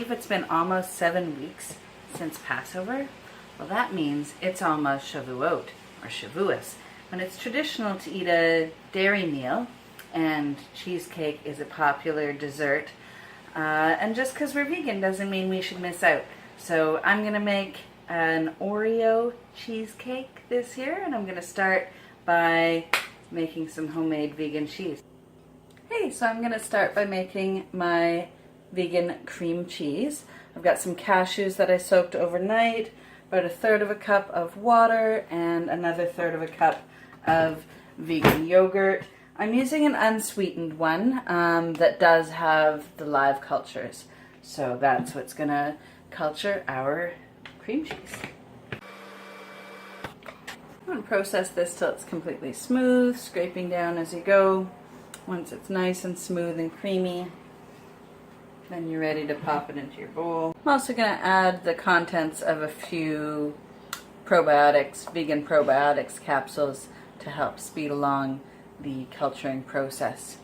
believe it's been almost 7 weeks since Passover? Well, that means it's almost Shavuot, or Shavuos, when it's traditional to eat a dairy meal, and cheesecake is a popular dessert. And just because we're vegan doesn't mean we should miss out. So I'm going to make an Oreo cheesecake this year, and I'm going to start by making some homemade vegan cheese. Hey, so I'm going to start by making my vegan cream cheese. I've got some cashews that I soaked overnight, about 1/3 of a cup of water, and another 1/3 of a cup of vegan yogurt. I'm using an unsweetened one that does have the live cultures. So that's what's going to culture our cream cheese. I'm going to process this till it's completely smooth, scraping down as you go. Once it's nice and smooth and creamy, then you're ready to pop it into your bowl. I'm also going to add the contents of a few probiotics, vegan probiotics capsules to help speed along the culturing process.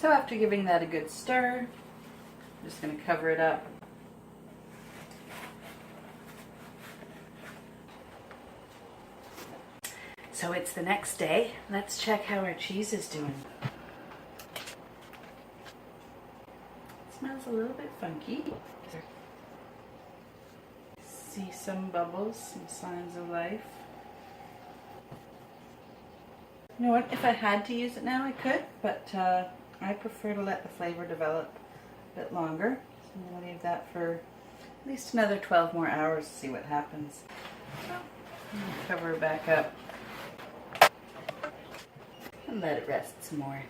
So after giving that a good stir, I'm just going to cover it up. So it's the next day. Let's check how our cheese is doing. It smells a little bit funky. See some bubbles, some signs of life. You know what, if I had to use it now I could, but I prefer to let the flavor develop a bit longer. So I'm going to leave that for at least another 12 more hours to see what happens. So I'm going to cover it back up and let it rest some more.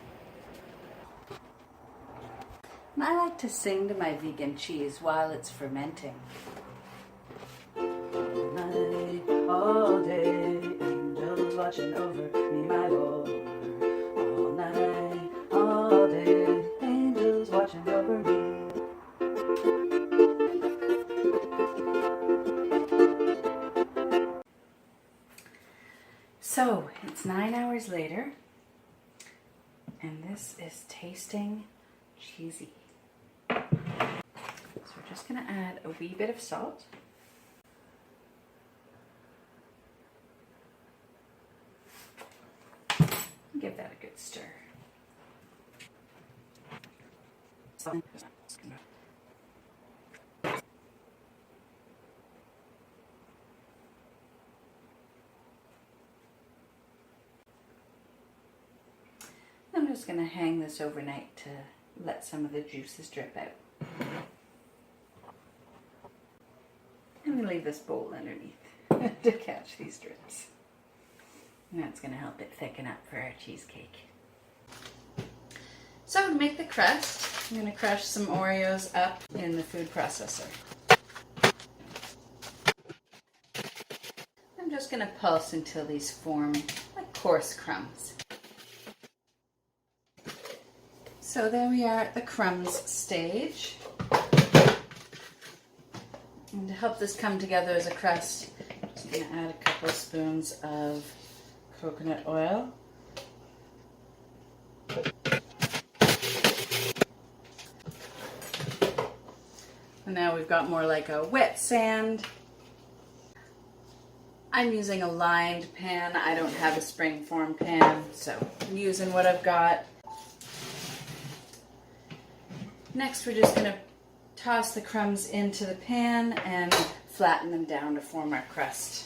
And I like to sing to my vegan cheese while it's fermenting. All day, angels watching over me, my Lord. All night, all day, angels watching over me. So, it's 9 hours later, and this is tasting cheesy. So we're just going to add a wee bit of salt. Give that a good stir. I'm just going to hang this overnight to let some of the juices drip out. I'm going to leave this bowl underneath to catch these drips. And that's going to help it thicken up for our cheesecake. So to make the crust, I'm going to crush some Oreos up in the food processor. I'm just going to pulse until these form like coarse crumbs. So there we are at the crumbs stage. And to help this come together as a crust, I'm just going to add a couple of spoons of coconut oil. And now we've got more like a wet sand. I'm using a lined pan. I don't have a springform pan, so I'm using what I've got. Next, we're just going to toss the crumbs into the pan and flatten them down to form our crust.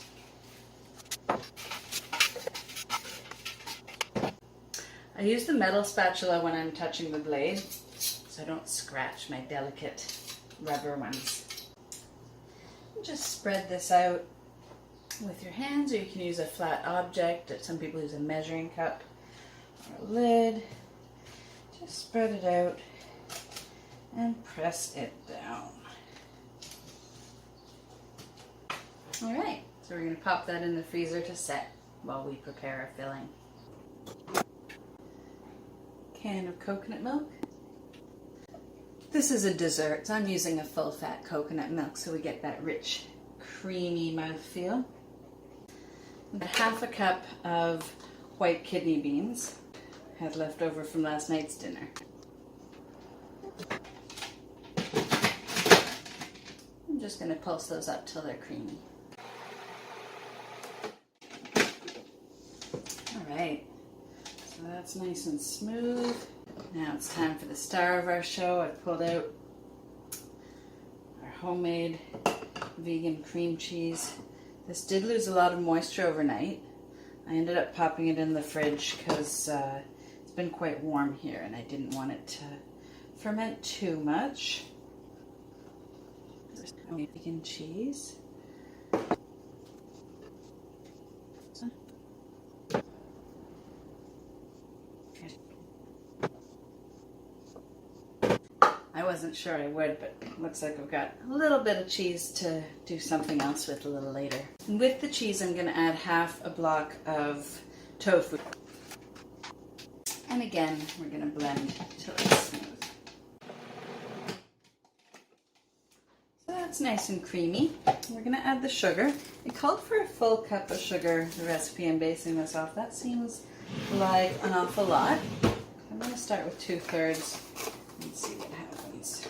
I use the metal spatula when I'm touching the blade, so I don't scratch my delicate rubber ones. Just spread this out with your hands, or you can use a flat object. Some people use a measuring cup or a lid. Just spread it out and press it down. Alright, so we're going to pop that in the freezer to set while we prepare our filling. Can of coconut milk. This is a dessert, so I'm using a full fat coconut milk so we get that rich, creamy mouthfeel. 1/2 cup of white kidney beans. had left over from last night's dinner. I'm just going to pulse those up till they're creamy. Alright, so that's nice and smooth. Now it's time for the star of our show. I pulled out our homemade vegan cream cheese. This did lose a lot of moisture overnight. I ended up popping it in the fridge because it's been quite warm here and I didn't want it to ferment too much. Vegan cheese. I wasn't sure I would, but it looks like I've got a little bit of cheese to do something else with a little later. And with the cheese, I'm going to add half a block of tofu. And again, we're going to blend till it's smooth. So that's nice and creamy. We're going to add the sugar. It called for a full cup of sugar, the recipe I'm basing this off. That seems like an awful lot. I'm going to start with 2/3 and see what happens.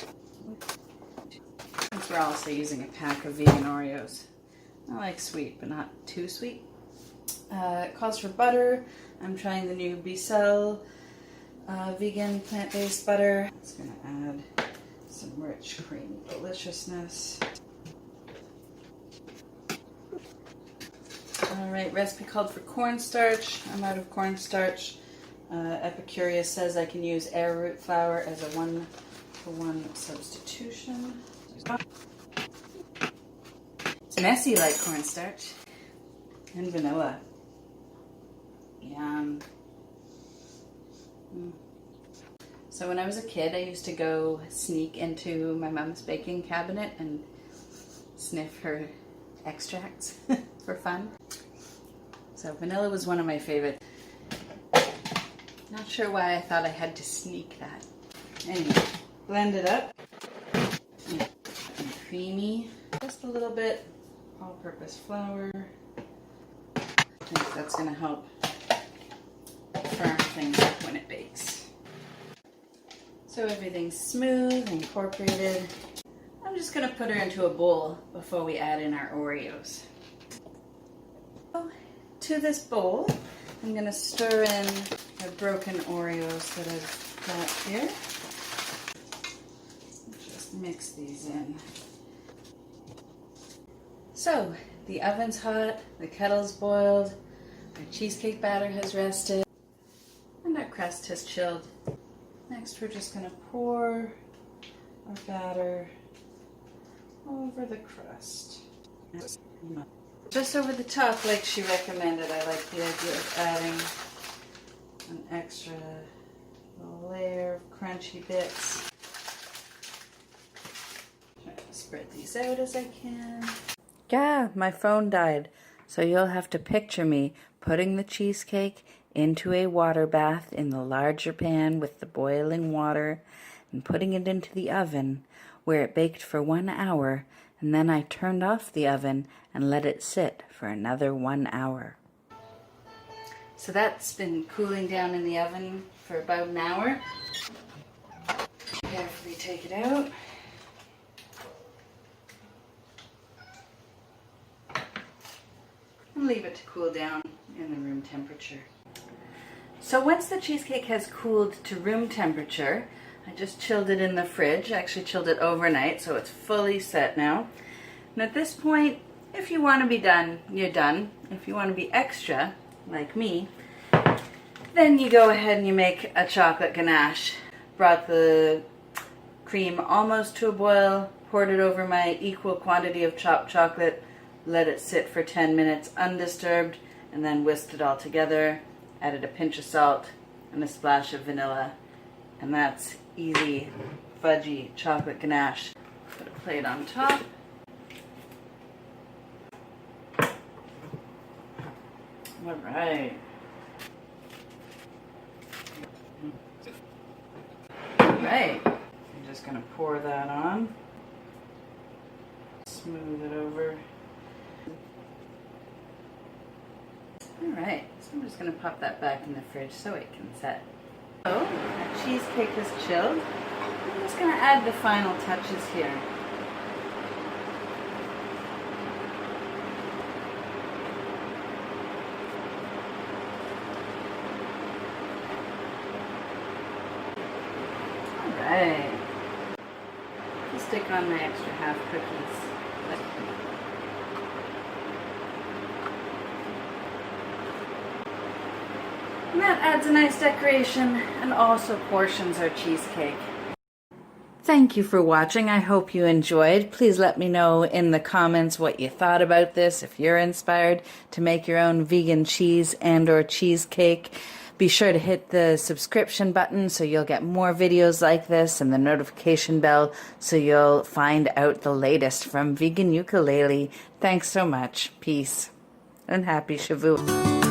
Since we're also using a pack of vegan Oreos. I like sweet, but not too sweet. It calls for butter. I'm trying the new Bicel vegan plant-based butter. It's going to add some rich, creamy deliciousness. Alright, recipe called for cornstarch. I'm out of cornstarch. Epicurious says I can use arrowroot flour as a 1-for-1 substitution. It's messy like cornstarch. And vanilla. Yum. So when I was a kid, I used to go sneak into my mom's baking cabinet and sniff her extracts for fun. So vanilla was one of my favorites. Not sure why I thought I had to sneak that. Anyway, blend it up. And creamy. Just a little bit all-purpose flour. I think that's going to help firm things up when it bakes. So everything's smooth, incorporated. I'm just going to put her into a bowl before we add in our Oreos. So, to this bowl, I'm going to stir in the broken Oreos that I've got here. Just mix these in. So, the oven's hot, the kettle's boiled, our cheesecake batter has rested, and our crust has chilled. Next, we're just going to pour our batter over the crust. Just over the top, like she recommended. I like the idea of adding an extra layer of crunchy bits. Try to spread these out as I can. Yeah, my phone died, so you'll have to picture me putting the cheesecake into a water bath in the larger pan with the boiling water and putting it into the oven where it baked for 1 hour, and then I turned off the oven and let it sit for another 1 hour. So that's been cooling down in the oven for about an hour. Carefully take it out. And leave it to cool down in the room temperature. So once the cheesecake has cooled to room temperature, I just chilled it in the fridge. I actually chilled it overnight, so it's fully set now. And at this point, if you want to be done, you're done. If you want to be extra, like me, then you go ahead and you make a chocolate ganache. Brought the cream almost to a boil, poured it over my equal quantity of chopped chocolate, let it sit for 10 minutes undisturbed, and then whisked it all together, added a pinch of salt and a splash of vanilla, and that's easy, fudgy chocolate ganache. Put a plate on top. All right. Alright, I'm just going to pour that on, smooth it over. Alright, so I'm just going to pop that back in the fridge so it can set. So, our cheesecake is chilled. I'm just going to add the final touches here. Alright. I'll stick on my extra half cookies. And that adds a nice decoration and also portions our cheesecake. Thank you for watching. I hope you enjoyed. Please let me know in the comments what you thought about this, if you're inspired to make your own vegan cheese and or cheesecake. Be sure to hit the subscription button so you'll get more videos like this, and the notification bell so you'll find out the latest from Vegan Ukulele. Thanks so much. Peace and happy Shavuot.